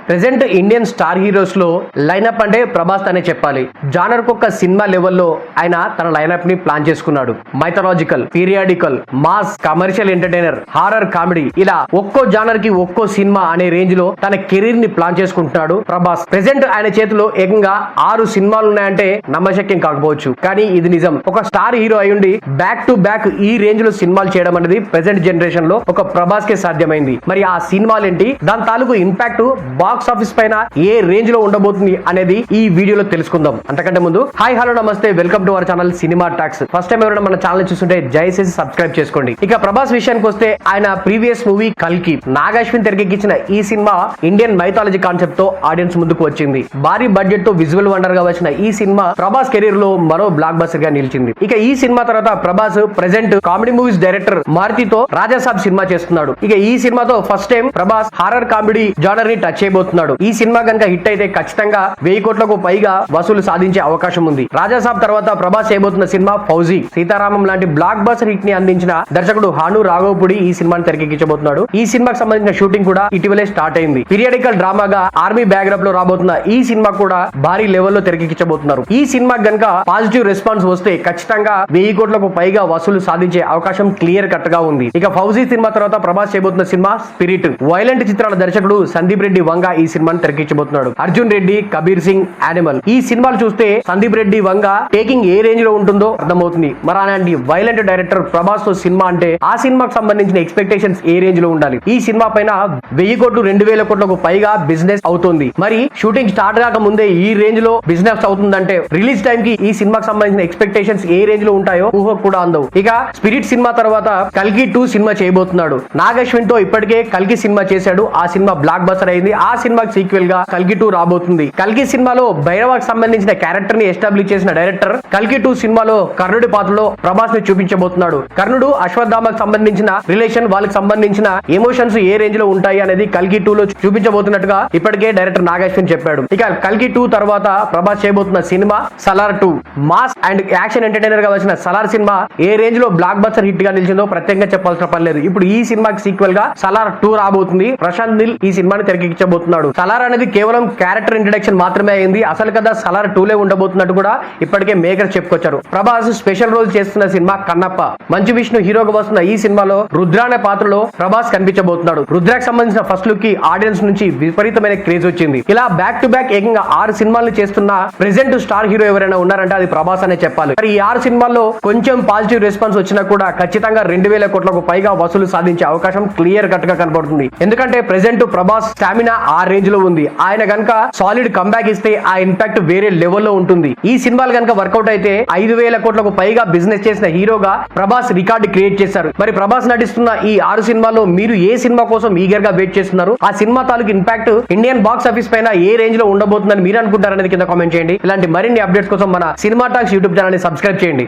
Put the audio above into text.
Present Indian star heroes లో lineup అంటే ప్రభాస్ అనే చెప్పాలి. జానర్ కొక్క సినిమా లెవెల్లో ఆయన తన లైనప్ ని ప్లాన్ చేసుకున్నాడు. Mythological, periodical, mass, commercial entertainer, horror, comedy ఇలా ఒక్కో జానర్ కి ఒక్కో సినిమా అనే రేంజ్ లో తన కెరీర్ ని ప్లాన్ చేసుకుంటున్నాడు ప్రభాస్. ప్రెసెంట్ ఆయన చేతిలో ఏకంగా 6 సినిమాలు ఉన్నాయంటే నమ్మశక్యం కాకపోవచ్చు, కానీ ఇది నిజం. ఒక స్టార్ హీరో అయ్యుండి బ్యాక్ టు బ్యాక్ ఈ రేంజ్ లో సినిమాలు చేయడం అనేది ప్రెసెంట్ జనరేషన్ లో ఒక ప్రభాస్ కే సాధ్యమైంది. మరి ఆ సినిమాలు ఏంటి, దాని తాలూకు ఇంపాక్ట్ బాక్స్ ఆఫీస్ పైన ఏ రేంజ్ లో ఉండబోతుంది అనేది ఈ వీడియోలో తెలుసుకుందాం. అంతకంటే ముందు హాయ్ హలో నమస్తే, welcome to our channel cinema talks. First time ఎవరైనా మన ఛానల్ చూస్తుంటే దయచేసి సబ్స్క్రైబ్ చేసుకోండి. ఇక ప్రభాస్ విషయానికి వస్తే ఆయన ప్రీవియస్ మూవీ కల్కి, నాగ్ అశ్విన్ తెరకెక్కించిన ఈ సినిమా ఇండియన్ మైథాలజీ కాన్సెప్ట్ తో ఆడియన్స్ ముందుకు వచ్చింది. భారీ బడ్జెట్ తో విజువల్ వండర్ గా వచ్చిన ఈ సినిమా ప్రభాస్ కెరీర్ లో మరో బ్లాక్ బస్టర్ గా నిలిచింది. ఇక ఈ సినిమా తర్వాత Prabhas present comedy movies director మారుతితో రాజాసాబ్ సినిమా చేస్తున్నాడు. ఇక ఈ సినిమాతో first time Prabhas horror comedy genre ని టచ్ చేయబోతున్నాడు. ఈ సినిమా కనుక హిట్ అయితే ఖచ్చితంగా 1000 కోట్లకు పైగా వసూలు సాధించే అవకాశం ఉంది. రాజాసాబ్ తర్వాత ప్రభాస్ చేయబోతున్న సినిమా ఫౌజీ. సీతారామం లాంటి బ్లాక్ బస్టర్ హిట్ ని అందించిన దర్శకుడు హాను రాఘవపూడి ఈ సినిమాని తెరకెక్కించబోతున్నాడు. ఈ సినిమాకి సంబంధించిన షూటింగ్ కూడా ఇటీవలే స్టార్ట్ అయింది. పీరియాడికల్ డ్రామాగా ఆర్మీ బ్యాక్గ్రౌండ్ లో రాబోతున్న ఈ సినిమా కూడా భారీ లెవెల్లో తెరకెక్కించబోతున్నారు. ఈ సినిమా గనుక పాజిటివ్ రెస్పాన్స్ వస్తే ఖచ్చితంగా 1000 కోట్లకు పైగా వసూలు సాధించే అవకాశం క్లియర్ కట్ గా ఉంది. ఇక ఫౌజీ సినిమా తర్వాత ప్రభాస్ చేయబోతున్న సినిమా స్పిరిట్. వైలెంట్ చిత్రాల దర్శకుడు సందీప్ రెడ్డి వంగ ఈ సినిమాని తెరకెక్కించబోతున్నాడు. అర్జున్ రెడ్డి, కబీర్ సింగ్, యానిమల్ ఈ సినిమాలు చూస్తే Sandeep Reddy Vanga taking a range లో ఉంటుందో అర్థమవుతుంది. మరి అలాంటి వైలెంట్ డైరెక్టర్ ప్రభాస్ తో సినిమా అంటే ఆ సినిమాకి సంబంధించిన ఎక్స్పెక్టేషన్స్ ఏ రేంజ్ లో ఉండాలి. ఈ సినిమా పైన 1000 కోట్లు 2000 కోట్లకు పైగా బిజినెస్ అవుతుంది. మరి షూటింగ్ స్టార్ట్ కాక ముందే ఈ రేంజ్ లో బిజినెస్ అవుతుందంటే రిలీజ్ టైం కి ఈ సినిమాకి సంబంధించిన ఎక్స్పెక్టేషన్స్ ఏ రేంజ్ లో ఉంటాయో ఊహకు కూడా అందవు. ఇక స్పిరిట్ సినిమా తర్వాత కల్కి 2 సినిమా చేయబోతున్నాడు. నాగ్ అశ్విన్ తో ఇప్పటికే కల్కి సినిమా చేశాడు. ఆ సినిమా బ్లాక్ బస్టర్ అయింది. ఆ సినిమాకి సీక్వెల్ గా కల్కి 2 రాబోతుంది. కల్కి సినిమాలో భైరవాకి సంబంధించిన క్యారెక్టర్ ని ఎస్టాబ్లిష్ చేసిన డైరెక్టర్ కల్కి 2 సినిమాలో కర్ణుడి పాత్రలో ప్రభాస్ ని చూపించబోతున్నాడు. కర్ణుడు అశ్వత్థామకు సంబంధించిన రిలేషన్, వాళ్ళకి సంబంధించిన ఎమోషన్స్ ఏ రేంజ్ లో ఉంటాయి అనేది కల్కి 2 లో చూపించబోతున్నట్టుగా ఇప్పటికే డైరెక్టర్ నాగ్ అశ్విన్ చెప్పాడు. ఇక కల్కి 2 తర్వాత ప్రభాస్ చేయబోతున్న cinema Salaar 2. Mass and action entertainer గా వచ్చిన సలార్ సినిమా ఏ రేంజ్ లో బ్లాక్ బస్టర్ హిట్ గా నిలిచిందో ప్రత్యేకంగా చెప్పాల్సిన పని లేదు. ఇప్పుడు ఈ సినిమాకి సీక్వెల్ గా సలార్ 2 రాబోతుంది. ప్రశాంత్ నీల్ ఈ సినిమాని తెరకెక్కించబోతున్నాడు. సలార్ అనేది కేవలం క్యారెక్టర్ ఇంట్రడక్షన్ మాత్రమే అయింది. అసలు కదా సలార్ 2 లే ఉండబోతున్నట్టు కూడా ఇప్పటికే మేకర్స్ చెప్పుకొచ్చారు. ప్రభాస్ స్పెషల్ రోల్ చేస్తున్న సినిమా కన్నప్ప. మంచు విష్ణు హీరోగా వస్తున్న ఈ సినిమాలో రుద్ర అనే పాత్రలో ప్రభాస్ కనిపించబోతున్నాడు. రుద్రకి సంబంధించిన ఫస్ట్ లుక్ కి ఆడియన్స్ నుంచి విపరీతమైన క్రేజ్ వచ్చింది. ఇలా బ్యాక్ టు బ్యాక్ ఏకంగా 6 సినిమాలు చేస్తున్న ప్రెసెంట్ స్టార్ హీరో ఎవరైనా ఉన్నారంటే అది ప్రభాస్ అనే చెప్పాలి. మరి ఈ 6 సినిమాల్లో కొంచెం పాజిటివ్ రెస్పాన్స్ వచ్చినా కూడా ఖచ్చితంగా 2000 కోట్లకు పైగా వసూలు సాధించే అవకాశం క్లియర్ కట్ గా కనబడుతుంది. ఎందుకంటే ప్రెసెంట్ ప్రభాస్ స్టామినా ఆ రేంజ్ లో ఉంది. ఆయన గనక సాలిడ్ కంబ్యాక్ ఇస్తే ఆ ఇంపాక్ట్ వేరే లెవెల్లో ఉంటుంది. ఈ సినిమాలు గనక వర్కౌట్ అయితే 5000 కోట్లకు పైగా బిజినెస్ చేసిన హీరోగా ప్రభాస్ రికార్డు క్రియేట్ చేశారు. మరి ప్రభాస్ నటిస్తున్న ఈ 6 సినిమాల్లో మీరు ఏ సినిమా కోసం ఈగర్ గా వెయిట్ చేస్తున్నారు? ఆ సినిమా తాలూకు ఇంపాక్ట్ ఇండియన్ బాక్స్ ఆఫీస్ పైన ఏ రేంజ్ లో ఉండబోతుందని మీరు అనుకుంటారనేది కింద కామెంట్ చేయండి. ఇలాంటి మరిన్ని అప్డేట్స్ కోసం మన సినిమా టాక్స్ యూట్యూబ్ ఛానల్ ని సబ్స్క్రైబ్ చేయండి.